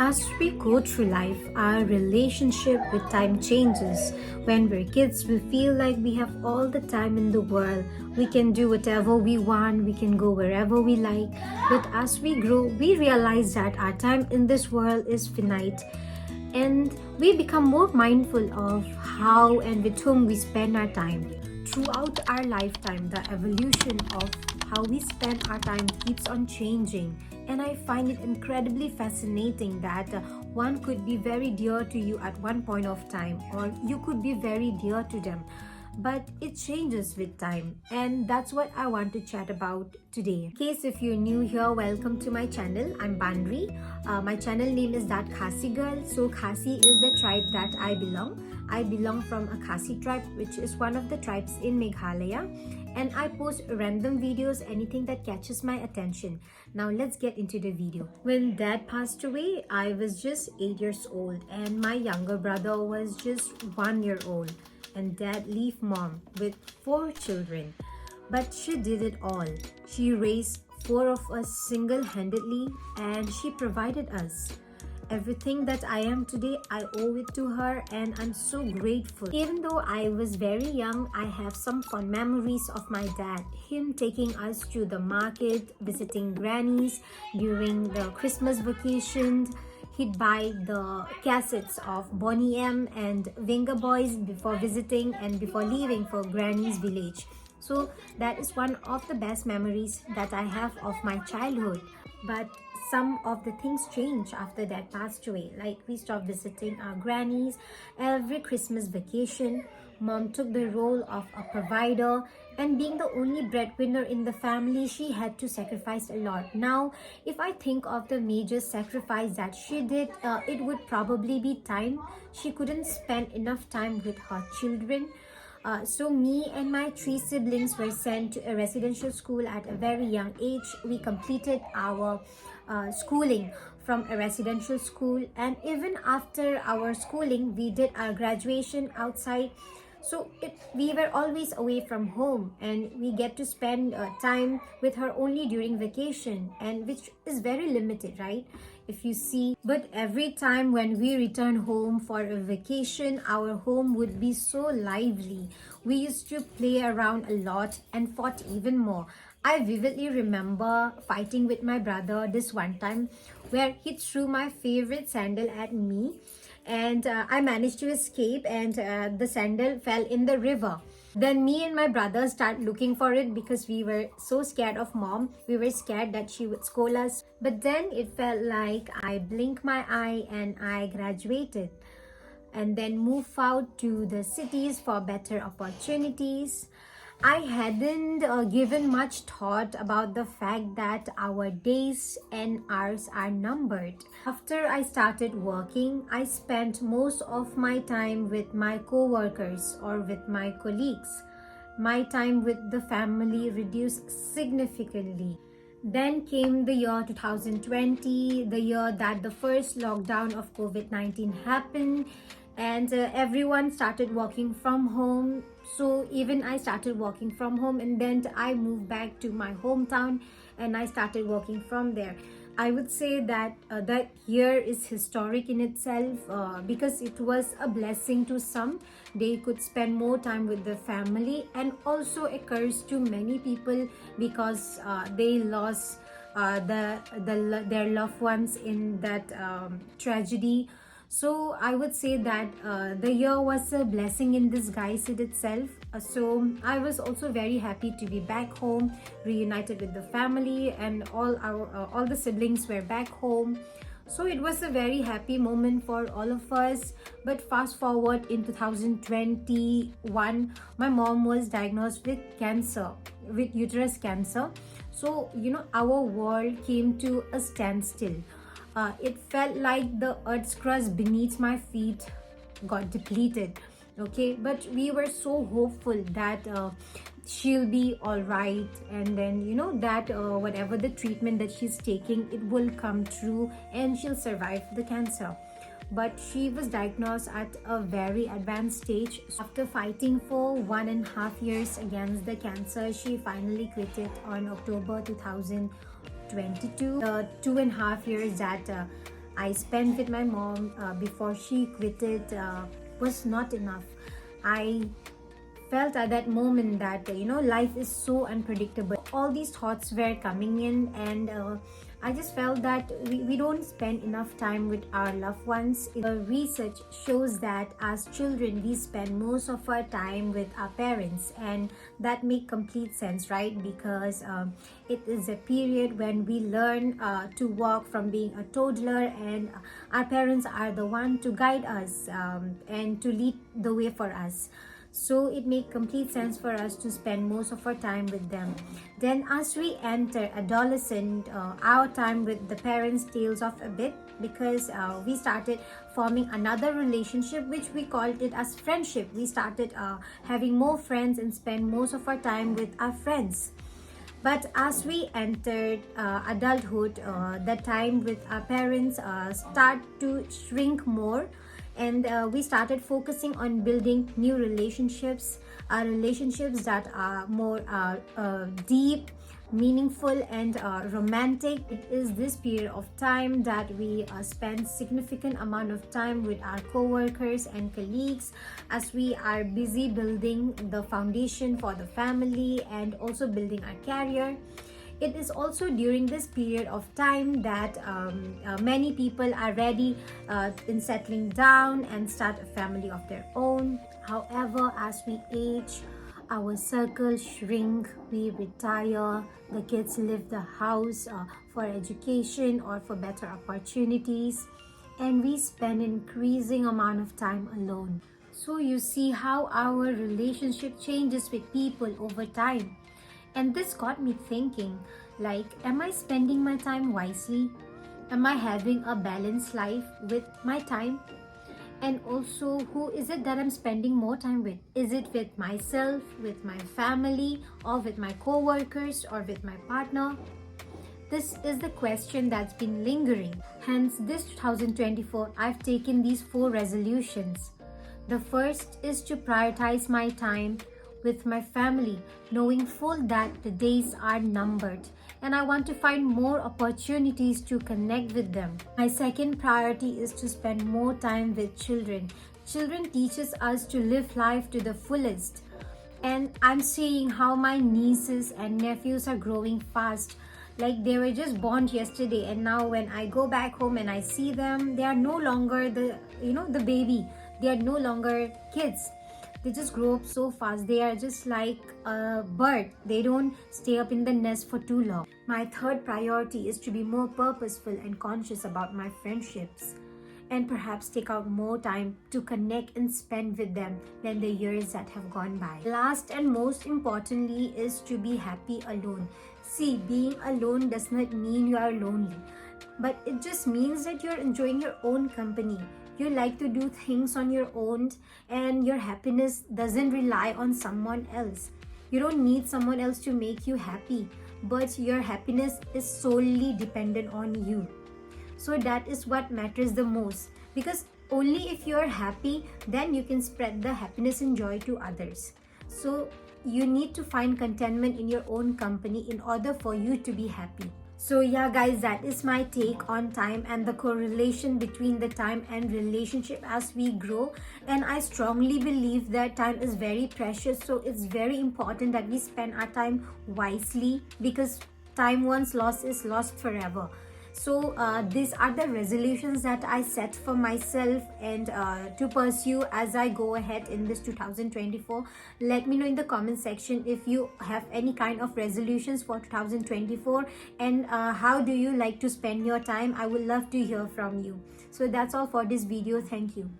As we go through life, our relationship with time changes. When we're kids, we feel like we have all the time in the world. We can do whatever we want, we can go wherever we like. But as we grow, we realize that our time in this world is finite. And we become more mindful of how and with whom we spend our time. Throughout our lifetime, the evolution of how we spend our time keeps on changing, and I find it incredibly fascinating that one could be very dear to you at one point of time, or you could be very dear to them, but it changes with time, and that's what I want to chat about today. In case if you're new here, welcome to my channel. I'm Bandri. My channel name is That Khasi Girl. So Khasi is the tribe that I belong from a Khasi tribe, which is one of the tribes in Meghalaya, and I post random videos, anything that catches my attention. Now let's get into the video. When dad passed away, I was just 8 years old and my younger brother was just 1 year old, and dad left mom with 4 children. But she did it all. She raised 4 of us single-handedly, and she provided us. Everything that I am today, I owe it to her, and I'm so grateful. Even though I was very young, I have some fond memories of my dad. Him taking us to the market, visiting grannies during the Christmas vacations. He'd buy the cassettes of Bonnie M and Venga Boys before visiting and before leaving for Granny's village. So that is one of the best memories that I have of my childhood. But some of the things changed after Dad passed away. Like, we stopped visiting our grannies every Christmas vacation. Mom took the role of a provider, and being the only breadwinner in the family, she had to sacrifice a lot. Now, if I think of the major sacrifice that she did, it would probably be time. She couldn't spend enough time with her children. So me and my 3 siblings were sent to a residential school at a very young age. We completed our schooling from a residential school, and even after our schooling, we did our graduation outside. So we were always away from home, and we get to spend time with her only during vacation, and which is very limited, right? If you see. But every time when we return home for a vacation, our home would be so lively. We used to play around a lot and fought even more. I vividly remember fighting with my brother this one time where he threw my favorite sandal at me, and I managed to escape, and the sandal fell in the river. Then me and my brother start looking for it because we were so scared of mom. We were scared that she would scold us. But then it felt like I blinked my eye and I graduated, and then move out to the cities for better opportunities. I hadn't given much thought about the fact that our days and hours are numbered. After I started working, I spent most of my time with my co-workers or with my colleagues. My time with the family reduced significantly. Then came the year 2020, the year that the first lockdown of COVID-19 happened, and everyone started working from home. So even I started working from home, and then I moved back to my hometown and I started working from there. I would say that that year is historic in itself because it was a blessing to some. They could spend more time with the family, and also a curse to many people because they lost their loved ones in that tragedy. So I would say that the year was a blessing in disguise in itself. So I was also very happy to be back home, reunited with the family, and all the siblings were back home. So it was a very happy moment for all of us. But fast forward in 2021, my mom was diagnosed with cancer, with uterus cancer. So our world came to a standstill. It felt like the earth's crust beneath my feet got depleted. Okay, but we were so hopeful that she'll be all right, and then that whatever the treatment that she's taking, it will come through and she'll survive the cancer. But she was diagnosed at a very advanced stage. After fighting for 1.5 years against the cancer, she finally quit it on October 2022. The 2.5 years that I spent with my mom before she quitted was not enough. I felt at that moment that life is so unpredictable. All these thoughts were coming in, and I just felt that we don't spend enough time with our loved ones. Research shows that as children we spend most of our time with our parents, and that makes complete sense, right? Because it is a period when we learn to walk from being a toddler, and our parents are the one to guide us and to lead the way for us. So it makes complete sense for us to spend most of our time with them. Then as we enter adolescent, our time with the parents tails off a bit, because we started forming another relationship, which we called it as friendship. We started having more friends and spend most of our time with our friends. But as we entered adulthood, the time with our parents start to shrink more, and we started focusing on building new relationships, relationships that are more deep, meaningful, and romantic. It is this period of time that we spend significant amount of time with our co-workers and colleagues, as we are busy building the foundation for the family and also building our career. It is also during this period of time that many people are ready in settling down and start a family of their own. However, as we age, our circle shrink, we retire, the kids leave the house for education or for better opportunities, and we spend an increasing amount of time alone. So you see how our relationship changes with people over time. And this got me thinking, like, am I spending my time wisely? Am I having a balanced life with my time? And also, who is it that I'm spending more time with? Is it with myself, with my family, or with my co-workers, or with my partner? This is the question that's been lingering. Hence, this 2024, I've taken these 4 resolutions. The first is to prioritize my time with my family, knowing full that the days are numbered, and I want to find more opportunities to connect with them. My second priority is to spend more time with children. Children teaches us to live life to the fullest, and I'm seeing how my nieces and nephews are growing fast. Like, they were just born yesterday, and now when I go back home and I see them, they are no longer the baby. They are no longer kids. They just grow up so fast. They are just like a bird. They don't stay up in the nest for too long. My third priority is to be more purposeful and conscious about my friendships, and perhaps take out more time to connect and spend with them than the years that have gone by. Last and most importantly is to be happy alone. See, being alone does not mean you are lonely, but it just means that you're enjoying your own company. You like to do things on your own, and your happiness doesn't rely on someone else. You don't need someone else to make you happy, but your happiness is solely dependent on you. So that is what matters the most, because only if you're happy, then you can spread the happiness and joy to others. So you need to find contentment in your own company in order for you to be happy. So yeah guys, that is my take on time and the correlation between the time and relationship as we grow. And I strongly believe that time is very precious, so it's very important that we spend our time wisely, because time once lost is lost forever. So these are the resolutions that I set for myself and to pursue as I go ahead in this 2024. Let me know in the comment section if you have any kind of resolutions for 2024, and how do you like to spend your time. I would love to hear from you. So that's all for this video. Thank you.